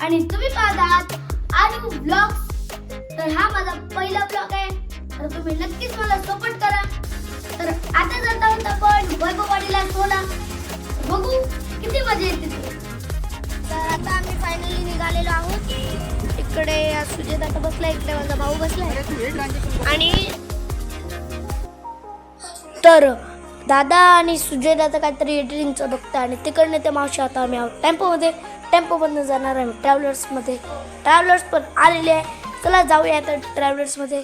आणि तुम्ही पाहतात आलू ब्लॉग्स। तर हा माझा पहिला ब्लॉग आहे, तर तुम्ही नक्कीच मला सपोर्ट करा। तर आता जात आहोत आपण वैभववाडीला सोडा, बघू किती मजा येते ते। तर आता आम्ही फायनली निघालेलो आहोत। इकडे सुजय दादा बसला, इकडे माझा भाऊ बसलाय आणि तर दादा आणि सुजय दादा काहीतरी एडिटिंगचं बघतात आणि तिकडनं ते मावशी आता आम्ही आहोत टेम्पोमधनं जाणार आहे ट्रॅव्हलर्समध्ये। ट्रॅव्हलर्स पण आलेले आहे, चला जाऊया तर ट्रॅव्हलर्समध्ये।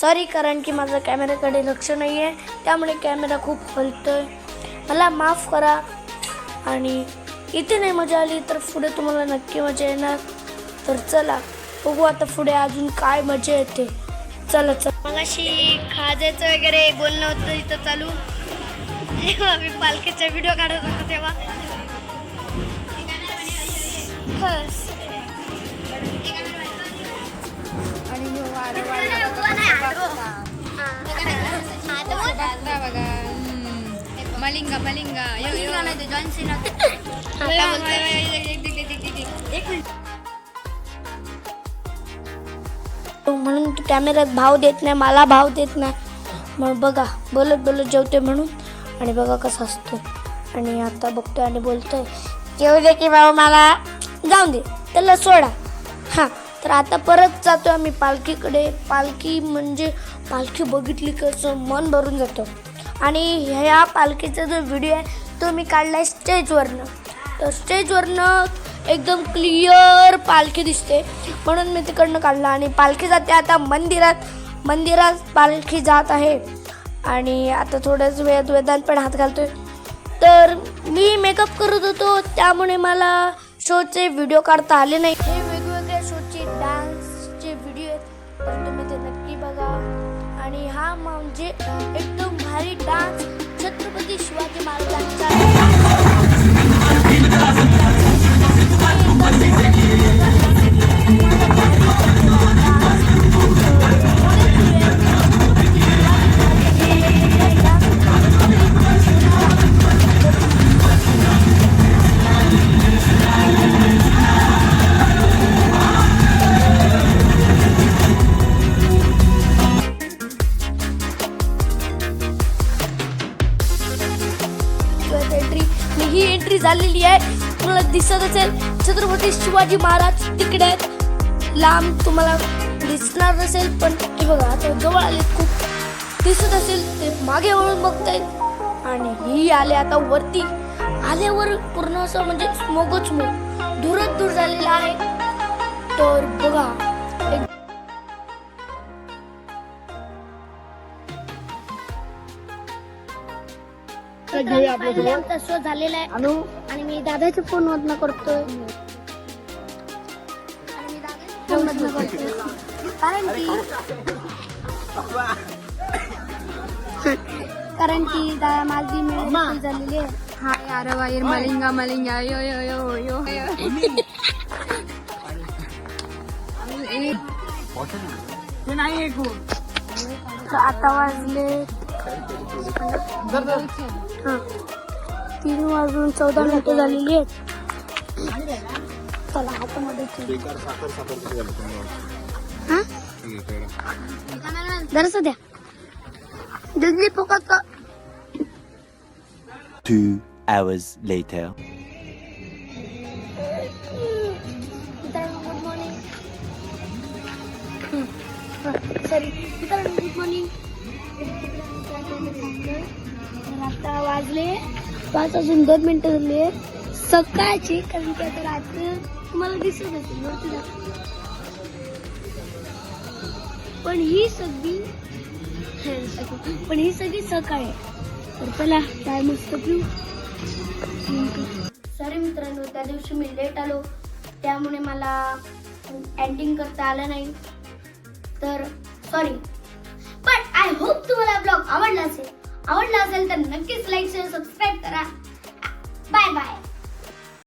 सॉरी कारण की माझा कॅमेऱ्याकडे लक्ष नाही आहे, त्यामुळे कॅमेरा खूप हलतोय, मला माफ करा। आणि इथे नाही मजा आली तर पुढे तुम्हाला नक्की मजा येणार। तर चला बघू आता पुढे अजून काय मजा येते। चला मगाशी खाद्याचं वगैरे बोलणं होतं इथं चालू, जेव्हा मी पालखीचा व्हिडिओ काढत होतो तेव्हा। मलिंगा मलिंगा जॉन सीना म्हणून तू कॅमेऱ्यात भाव देत नाही, मला भाव देत नाही, मग बघा बोलत बोलत जेवते म्हणून। आणि बघा कसं असतो, आणि आता बघतोय आणि बोलतोय जेवू दे की भाऊ, मला जाऊन दे, त्याला सोडा। हां तर आता परत जातो आम्ही पालखीकडे। पालखी म्हणजे पालखी बघितली कसं मन भरून जातं। आणि ह्या पालखीचा जो व्हिडिओ आहे तो मी काढला आहे स्टेजवरनं, तर स्टेजवरनं एकदम क्लिअर पालखी दिसते म्हणून मी तिकडनं काढला। आणि पालखी जाते आता मंदिरात पालखी जात आहे। आणि आता थोड्याच वेळात वेदांत पण हात घालतोय। तर मी मेकअप करत होतो त्यामुळे मला शोचे व्हिडिओ काढता आले नाही। हे वेगवेगळ्या शोचे डान्सचे व्हिडिओ आहेत, तर तुम्ही ते नक्की बघा। आणि हा म्हणजे एकदम भारी डान्स छत्रपती शिवाजी महाराजांचा। ही एंट्री झालेली आहे, तुम्हाला दिसत असेल छत्रपती शिवाजी महाराज तिकडे लांब तुम्हाला दिसणार नसेल, पण हे बघा आता जवळ आले, खूप दिसत असेल ते मागे वळून बघतायत। आणि ही आले आता वरती, आल्यावर पूर्ण असं म्हणजे स्मोकच स्मोक दूरच दूर झालेला आहे। तर बघा आमचा शो झालेला आहे आणि मी दादाच्या फोन मधनं करतोय, कारण की माझी मेहनत झालेली आहे। हा यार वायर मलिंगा मलिंगा यो यो यो यो आता वाजले 3:14 झालेली आहेत। चला हातामध्ये जरास द्या जल्दी पकड। 2 hours later. Good morning, sorry good morning. आता वाजले 5:02 झाले सकाळचे, कारण की आता रात्री तुम्हाला दिसत असेल वरती दाखव, पण ही सगळी सकाळ आहे। तर चला काय मस्त पिऊ। सॉरी मित्रांनो, त्या दिवशी मी लेट आलो त्यामुळे मला एडिटिंग करता आलं नाही, तर सॉरी। पण आय होप तुम्हाला ब्लॉग आवडला असेल तर नक्कीच लाईक शेअर सबस्क्राईब करा। Bye bye.